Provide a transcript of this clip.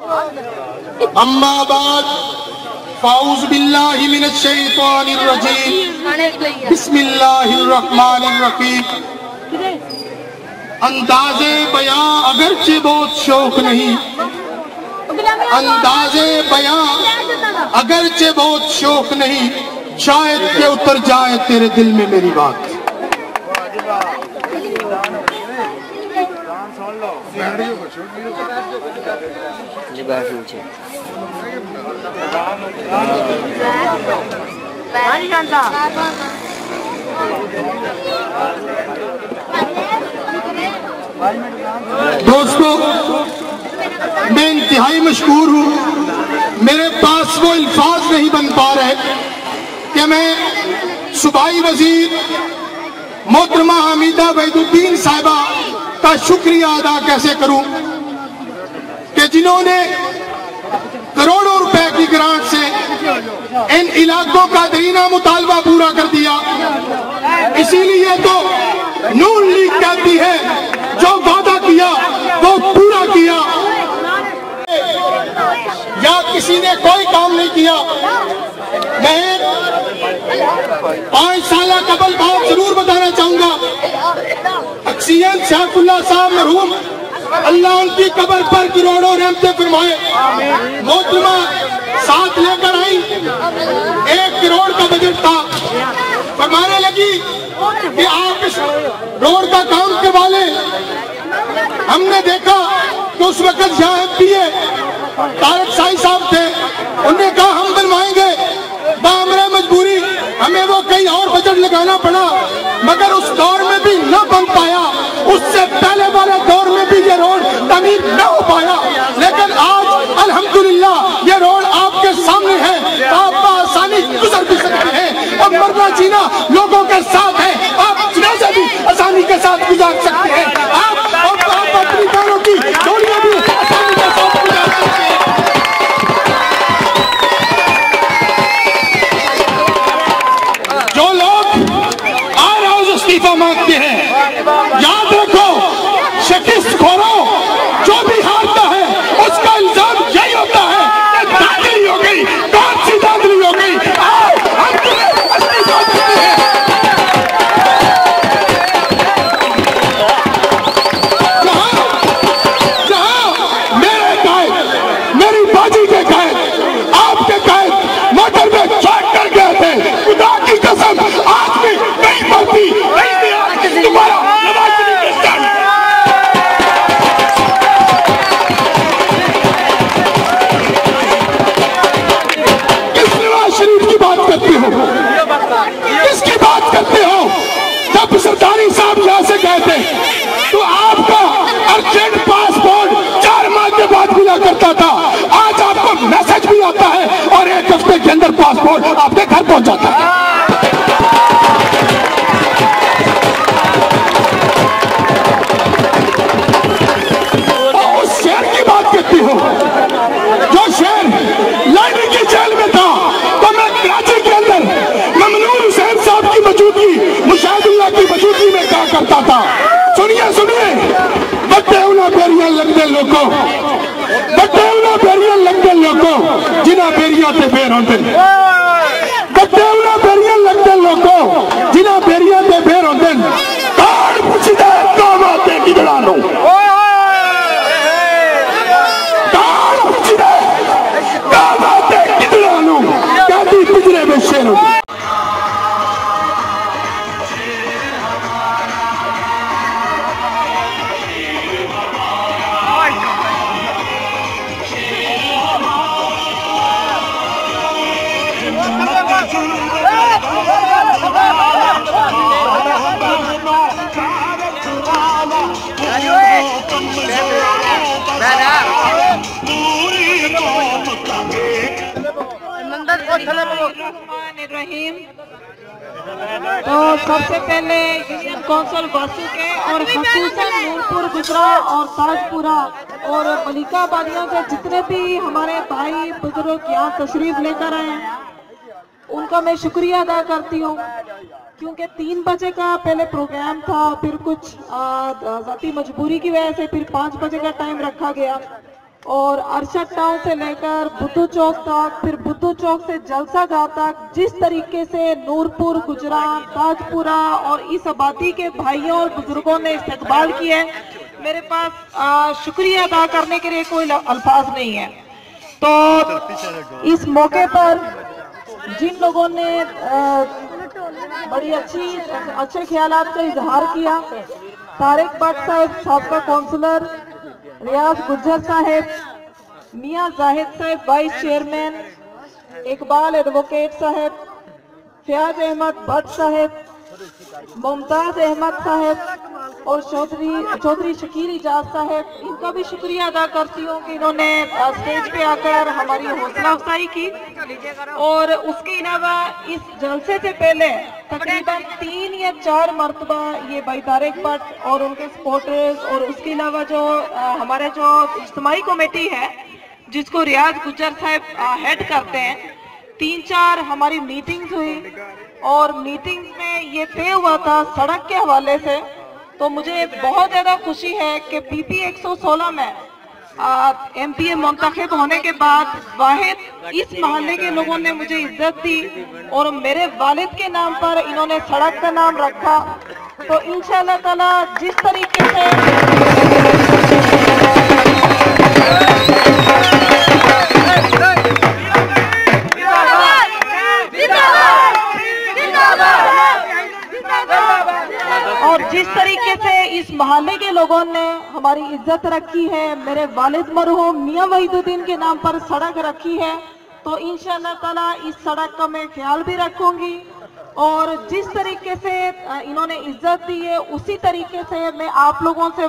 अम्मा बाद फाउज़ बिल्लाहि मिनश शैतानिर रजीम बिस्मिल्लाहिर रहमानिर रहीम। अंदाज़े बयां अगरचे बहुत शौक नहीं, अंदाज़े बयां अगरचे बहुत शौक नहीं, शायद के उतर जाए तेरे दिल में मेरी बात। दोस्तों, मैं इंतहाई मशकूर हूँ। मेरे पास वो अल्फाज नहीं बन पा रहे कि मैं सूबाई वजीर मोहतरमा हमीदा वहीदुद्दीन साहिबा का शुक्रिया अदा कैसे करूं कि जिन्होंने करोड़ों रुपए की ग्रांट से इन इलाकों का दरीना मुतालबा पूरा कर दिया। इसीलिए तो नून लीग कहती है जो वादा किया वो पूरा किया, या किसी ने कोई काम नहीं किया। मैं 5 साल कबल बात जरूर बताना चाहूंगा। अक्सियन सैफुल्लाह साहब मरहूम, अल्लाह उनकी कब्र पर करोड़ों रहमतें फरमाए, मोहतरमा साथ लेकर आई। 1 करोड़ का बजट था। फरमाने लगी कि आप इस रोड का काम करवा लें। हमने देखा कि उस वक्त यहाँ MP तारक साई साहब थे। उन्होंने कहा हम बनवाएंगे, बामरे मजबूरी हमें वो कहीं और बजट लगाना पड़ा, मगर उस दौर में भी न बन पाया। उससे पहले वाले दौर में भी ये रोड तमीर न हो पाया, लेकिन आज अल्हम्दुलिल्लाह ये रोड आपके सामने है। आप आसानी गुजर भी सकते हैं और मरना जीना लोगों के साथ है। आप जनाजा भी आसानी के साथ गुजार सकते हैं। आप अपनी पैरों की जोड़ियां भी आसानी के साथ गुजार सकते हैं। जो लोग आज रोज इस्तीफा मांगते हैं, याद रखो शिकस्त खोरो जो भी हारता है उसका इल्जाम यही होता है कि धांधली हो गई। कौन सी धांधली हो गई? आओ हम तुम्हें इस्तीफा देते हैं। जहां मेरे कायद, मेरी बाजी के कायद, आपके कायद मोटर में चौक कर गए थे, खुदा की कसम आज भी नहीं बनती, नहीं दिया तुम्हारा नवाजुद्दीन के साथ। किस नवाज शरीफ की बात करते हो? किसकी बात करते हो? जब सरदारी साहब यहाँ से गए थे तो आपका अर्जेंट पासपोर्ट 4 माह के बाद मिला करता था। आज आपको मैसेज भी आता है और 1 हफ्ते के अंदर पासपोर्ट आपके घर पहुंच जाता है। और उस शेर की बात करती हो जो शेर लाइनी की जेल में था, तो मैं कराची के अंदर ममनून हुसैन साहब की मौजूदगी, मुशाहिदुल्लाह की मौजूदगी में कहा करता था। सुनिए सुनिए, बट्टे उना बेरियां लगते लोगों, बट्टे उना बेरियां लगते लोगों जिन्हें बेरियां ते बेर होते, बट्टे उना बेरियां लगते लोगों जिन्हें बेरियां ते बेर होते। कौन पूछता है कौन आते किधरा लो? कौन पूछता है कौन आते किधरा लो? कहती पिछले में शेर तो सबसे पहले यूनियन काउंसिल वासी के और खसूसन नूरपुर गुजरा और ताजपुरा और मलिका बानिया के जितने भी हमारे भाई बुजुर्ग यहाँ तशरीफ लेकर आए हैं, उनका मैं शुक्रिया अदा करती हूँ। क्योंकि 3 बजे का पहले प्रोग्राम था, फिर कुछ ज़ाती मजबूरी की वजह से फिर 5 बजे का टाइम रखा गया और अरशद टाउन से लेकर बुद्धू चौक तक, फिर बुद्धू चौक से जलसा गांव तक जिस तरीके से नूरपुर, गुजरात, ताजपुरा और इस आबादी के भाइयों और बुजुर्गों ने इस्तकबाल किया है, मेरे पास शुक्रिया अदा करने के लिए कोई अल्फाज नहीं है। तो इस मौके पर जिन लोगों ने बड़ी अच्छे ख्यालात का इजहार किया, तारिक भट्ट साहब, साबका काउंसलर, रियाज गुज्जर साहब, मियां जाहिद साहब वाइस चेयरमैन, इकबाल एडवोकेट साहब, फयाज अहमद भट्ट साहब, मुमताज अहमद साहब और चौधरी शकील इजाज साहब, इनका भी शुक्रिया अदा करती हूँ कि इन्होंने स्टेज पे आकर हमारी हौसला अफजाई की। और उसके अलावा इस जलसे से पहले तकरीबन 3 या 4 मरतबा ये भाई तारिक भट्ट और उनके सपोर्टर्स और उसके अलावा जो हमारे जो इज्तिमाई कमेटी है जिसको रियाज गुज्जर साहब हेड करते हैं, 3-4 हमारी मीटिंग्स हुई और मीटिंग्स में ये तय हुआ था सड़क के हवाले से। तो मुझे बहुत ज़्यादा खुशी है कि PP 116 में MPA मुंतखब होने के बाद वाहिद इस महल्ले के लोगों ने मुझे इज्जत दी और मेरे वालिद के नाम पर इन्होंने सड़क का नाम रखा। तो इंशाअल्लाह ताला जिस तरीके से इस महल्ले के लोगों ने हमारी इज्जत रखी है, मेरे वालिद मरहूम मियां वहीदुद्दीन के नाम पर सड़क रखी है, तो इंशाअल्लाह ताला इस सड़क का मैं ख्याल भी रखूंगी। और जिस तरीके से इन्होंने इज्जत दी है उसी तरीके से मैं आप लोगों से